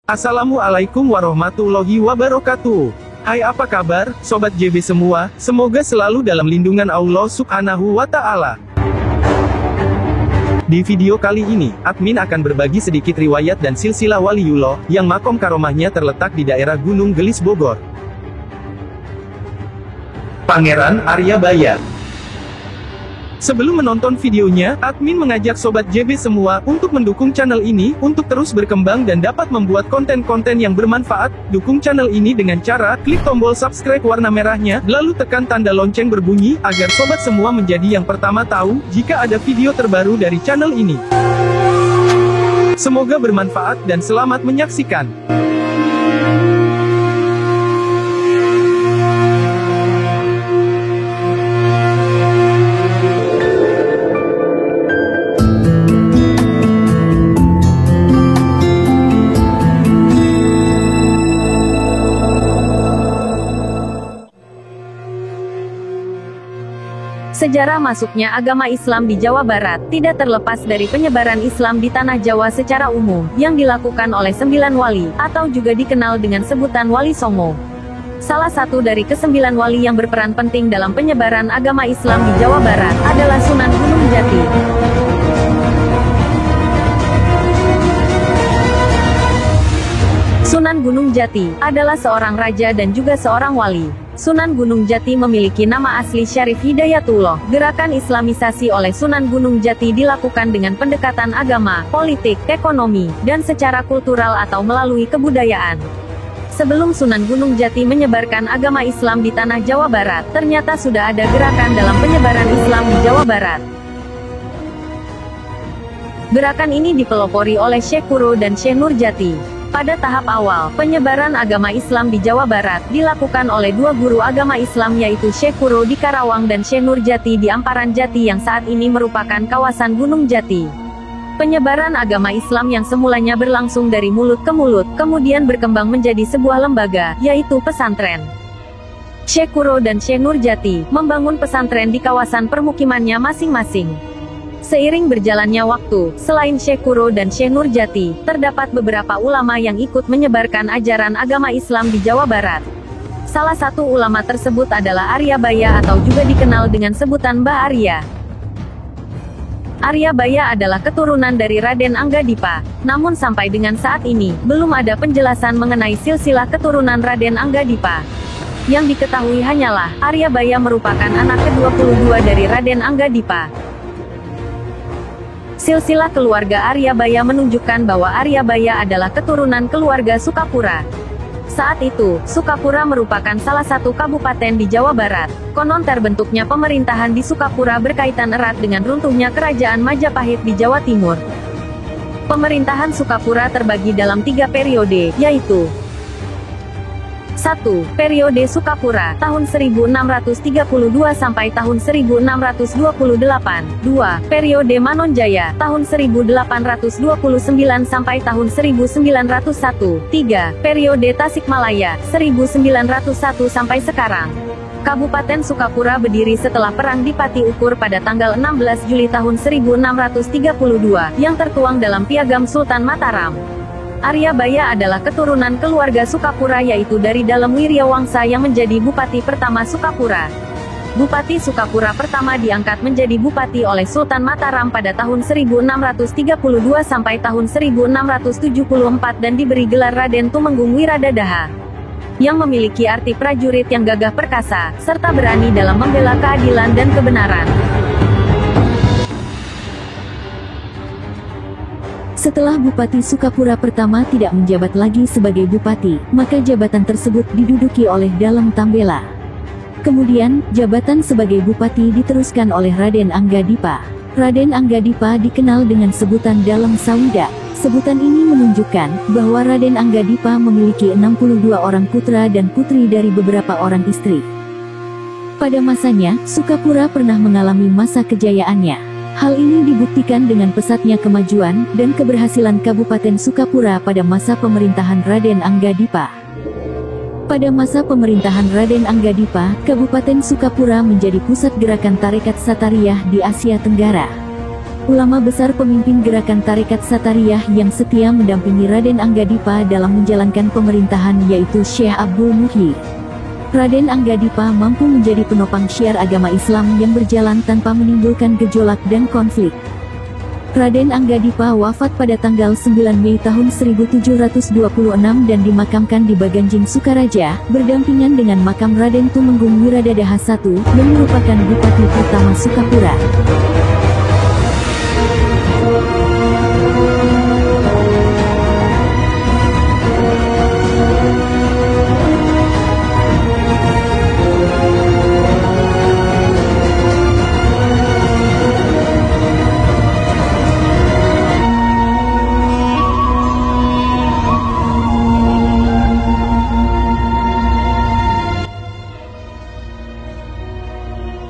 Assalamualaikum warahmatullahi wabarakatuh. Hai, apa kabar, Sobat JB semua? Semoga selalu dalam lindungan Allah Subhanahu wa Ta'ala. Di video kali ini, admin akan berbagi sedikit riwayat dan silsilah waliullah, yang makom karomahnya terletak di daerah Gunung Gelis Bogor. Pangeran Aryabaya. Sebelum menonton videonya, admin mengajak Sobat JB semua untuk mendukung channel ini, untuk terus berkembang dan dapat membuat konten-konten yang bermanfaat. Dukung channel ini dengan cara klik tombol subscribe warna merahnya, lalu tekan tanda lonceng berbunyi, agar Sobat semua menjadi yang pertama tahu, jika ada video terbaru dari channel ini. Semoga bermanfaat dan selamat menyaksikan. Sejarah masuknya agama Islam di Jawa Barat tidak terlepas dari penyebaran Islam di tanah Jawa secara umum, yang dilakukan oleh 9 wali, atau juga dikenal dengan sebutan Wali Songo. Salah satu dari ke-9 wali yang berperan penting dalam penyebaran agama Islam di Jawa Barat adalah Sunan Gunung Jati. Sunan Gunung Jati adalah seorang raja dan juga seorang wali. Sunan Gunung Jati memiliki nama asli Syarif Hidayatullah. Gerakan Islamisasi oleh Sunan Gunung Jati dilakukan dengan pendekatan agama, politik, ekonomi, dan secara kultural atau melalui kebudayaan. Sebelum Sunan Gunung Jati menyebarkan agama Islam di tanah Jawa Barat, ternyata sudah ada gerakan dalam penyebaran Islam di Jawa Barat. Gerakan ini dipelopori oleh Syekh Kuro dan Syekh Nurjati. Pada tahap awal, penyebaran agama Islam di Jawa Barat dilakukan oleh 2 guru agama Islam, yaitu Syekh Kuro di Karawang dan Syekh Nurjati di Amparan Jati yang saat ini merupakan kawasan Gunung Jati. Penyebaran agama Islam yang semulanya berlangsung dari mulut ke mulut, kemudian berkembang menjadi sebuah lembaga, yaitu pesantren. Syekh Kuro dan Syekh Nurjati membangun pesantren di kawasan permukimannya masing-masing. Seiring berjalannya waktu, selain Syekh Kuro dan Syekh Nurjati, terdapat beberapa ulama yang ikut menyebarkan ajaran agama Islam di Jawa Barat. Salah satu ulama tersebut adalah Aryabaya atau juga dikenal dengan sebutan Mbah Arya. Aryabaya adalah keturunan dari Raden Anggadipa. Namun sampai dengan saat ini, belum ada penjelasan mengenai silsilah keturunan Raden Anggadipa. Yang diketahui hanyalah, Aryabaya merupakan anak ke-22 dari Raden Anggadipa. Silsilah keluarga Aryabaya menunjukkan bahwa Aryabaya adalah keturunan keluarga Sukapura. Saat itu, Sukapura merupakan salah satu kabupaten di Jawa Barat. Konon terbentuknya pemerintahan di Sukapura berkaitan erat dengan runtuhnya kerajaan Majapahit di Jawa Timur. Pemerintahan Sukapura terbagi dalam 3 periode, yaitu 1. Periode Sukapura, tahun 1632 sampai tahun 1628. 2. Periode Manonjaya, tahun 1829 sampai tahun 1901. 3. Periode Tasikmalaya, 1901 sampai sekarang. Kabupaten Sukapura berdiri setelah Perang di Pati Ukur pada tanggal 16 Juli tahun 1632, yang tertuang dalam Piagam Sultan Mataram. Aryabaya adalah keturunan keluarga Sukapura, yaitu dari dalam Wiryawangsa yang menjadi bupati pertama Sukapura. Bupati Sukapura pertama diangkat menjadi bupati oleh Sultan Mataram pada tahun 1632 sampai tahun 1674 dan diberi gelar Raden Tumenggung Wiradadaha, yang memiliki arti prajurit yang gagah perkasa, serta berani dalam membela keadilan dan kebenaran. Setelah Bupati Sukapura pertama tidak menjabat lagi sebagai bupati, maka jabatan tersebut diduduki oleh Dalem Tambela. Kemudian, jabatan sebagai bupati diteruskan oleh Raden Anggadipa. Raden Anggadipa dikenal dengan sebutan Dalem Sawida. Sebutan ini menunjukkan bahwa Raden Anggadipa memiliki 62 orang putra dan putri dari beberapa orang istri. Pada masanya, Sukapura pernah mengalami masa kejayaannya. Hal ini dibuktikan dengan pesatnya kemajuan dan keberhasilan Kabupaten Sukapura pada masa pemerintahan Raden Anggadipa. Pada masa pemerintahan Raden Anggadipa, Kabupaten Sukapura menjadi pusat gerakan tarekat Satariyah di Asia Tenggara. ulama besar pemimpin gerakan Tarekat Satariyah yang setia mendampingi Raden Anggadipa dalam menjalankan pemerintahan yaitu Syekh Abdul Muhyi. Raden Anggadipa mampu menjadi penopang syiar agama Islam yang berjalan tanpa menimbulkan gejolak dan konflik. Raden Anggadipa wafat pada tanggal 9 Mei tahun 1726 dan dimakamkan di Baganjing Sukaraja, berdampingan dengan makam Raden Tumenggung Wiradadaha I yang merupakan Bupati pertama Sukapura.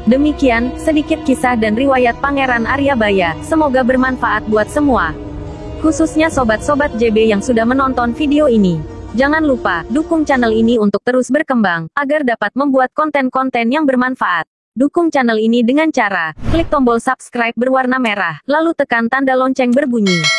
Demikian, sedikit kisah dan riwayat Pangeran Aryabaya, semoga bermanfaat buat semua. Khususnya sobat-sobat JB yang sudah menonton video ini. Jangan lupa, dukung channel ini untuk terus berkembang, agar dapat membuat konten-konten yang bermanfaat. Dukung channel ini dengan cara, klik tombol subscribe berwarna merah, lalu tekan tanda lonceng berbunyi.